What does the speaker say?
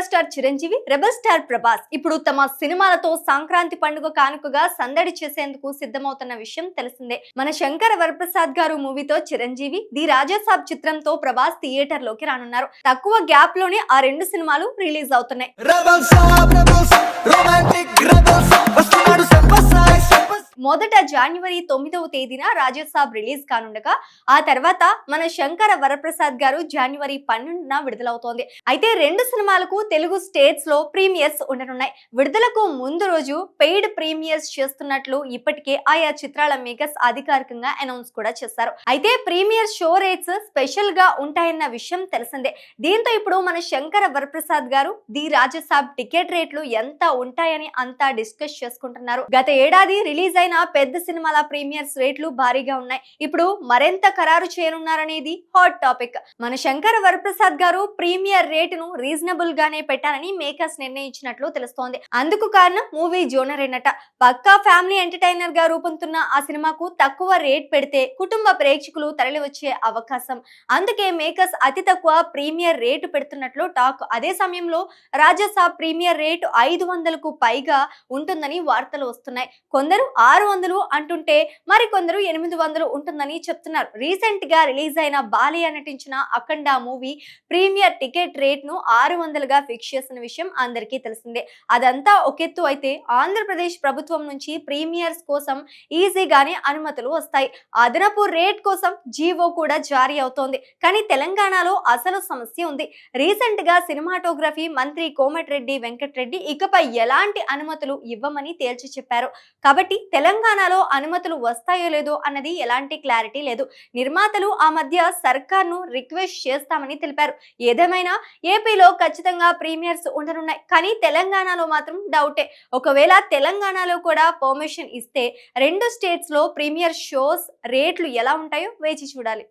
Megastar Chiranjeevi, rebel star Prabhas ఇప్పుడు తమ సినిమాలతో సంక్రాంతి పండుగ కానుకగా సందడి చేసేందుకు సిద్ధమవుతున్న విషయం తెలిసిందే. మన శంకర వరప్రసాద్ గారు మూవీతో చిరంజీవి, ది రాజాసాబ్ చిత్రంతో ప్రభాస్ థియేటర్ లోకి రానున్నారు. తక్కువ గ్యాప్ లోనే ఆ రెండు సినిమాలు రిలీజ్ అవుతున్నాయి. మొదట జనవరి 9వ తేదీన రాజాసాబ్ రిలీజ్ కానుండగా ఆ తర్వాత మన శంకర వరప్రసాద్ గారు జనవరి 12న విడుదలవుతోంది. అయితే రెండు సినిమాలకు తెలుగు స్టేట్స్ లో ప్రీమియర్స్ ఉండనున్నాయి. విడుదలకు ముందు రోజు పెయిడ్ ప్రీమియర్స్ చేస్తున్నట్లు ఇప్పటికే ఆయా చిత్రాల మేకర్స్ అధికారికంగా అనౌన్స్ కూడా చేశారు. అయితే ప్రీమియర్ షో రేట్స్ స్పెషల్ గా ఉంటాయన్న విషయం తెలిసిందే. దీంతో ఇప్పుడు మన శంకర వరప్రసాద్ గారు ది రాజాసాబ్ టికెట్ రేట్లు ఎంత ఉంటాయని అంతా డిస్కస్ చేసుకుంటున్నారు. గత ఏడాది రిలీజ్ అయిన పెద్ద సినిమాల ప్రీమియర్స్ రేట్లు భారీగా ఉన్నాయి. ఇప్పుడు మరెంత ఖరారు చేయనున్నారనేది హాట్ టాపిక్. మన శంకర వరప్రసాద్ గారు ప్రీమియర్ రేటును రీజనబుల్ గానే పెట్టాలని మేకర్స్ నిర్ణయించినట్లు తెలుస్తోంది. అందుకు కారణం మూవీ జోనర్ ఏనట. పక్కా ఫ్యామిలీ ఎంటర్టైనర్ గా రూపొందుతున్న ఆ సినిమాకు తక్కువ రేట్ పెడితే కుటుంబ ప్రేక్షకులు తరలి వచ్చే అవకాశం. అందుకే మేకర్స్ అతి తక్కువ ప్రీమియర్ రేటు పెడుతున్నట్లు టాక్. అదే సమయంలో రాజాసాబ్ ప్రీమియర్ రేటు 500కు పైగా ఉంటుందని వార్తలు వస్తున్నాయి. కొందరు 600 అంటుంటే మరికొందరు 800 ఉంటుందని చెప్తున్నారు. రీసెంట్ గా రిలీజ్ అయిన బాలియా నటించిన అఖండ మూవీ ప్రీమియర్ టికెట్ రేట్ ను 600గా ఫిక్స్ చేసిన విషయం అందరికీ తెలిసిందే. అదంతా ఒకెత్తు అయితే ఆంధ్రప్రదేశ్ ప్రభుత్వం నుంచి ప్రీమియర్స్ కోసం ఈజీగానే అనుమతులు వస్తాయి. అదనపు రేట్ కోసం జీవో కూడా జారీ అవుతోంది. కానీ తెలంగాణలో అసలు సమస్య ఉంది. రీసెంట్ గా సినిమాటోగ్రఫీ మంత్రి కోమటిరెడ్డి వెంకటరెడ్డి ఇకపై ఎలాంటి అనుమతులు ఇవ్వమని తేల్చి చెప్పారు. కాబట్టి తెలంగాణలో అనుమతులు వస్తాయో లేదో అన్నది ఎలాంటి క్లారిటీ లేదు. నిర్మాతలు ఆ మధ్య సర్కార్ను రిక్వెస్ట్ చేస్తామని తెలిపారు. ఏదేమైనా ఏపీలో ఖచ్చితంగా ప్రీమియర్స్ ఉండనున్నాయి. కానీ తెలంగాణలో మాత్రం డౌటే. ఒకవేళ తెలంగాణలో కూడా పర్మిషన్ ఇస్తే రెండు స్టేట్స్ లో ప్రీమియర్ షోస్ రేట్లు ఎలా ఉంటాయో వేచి చూడాలి.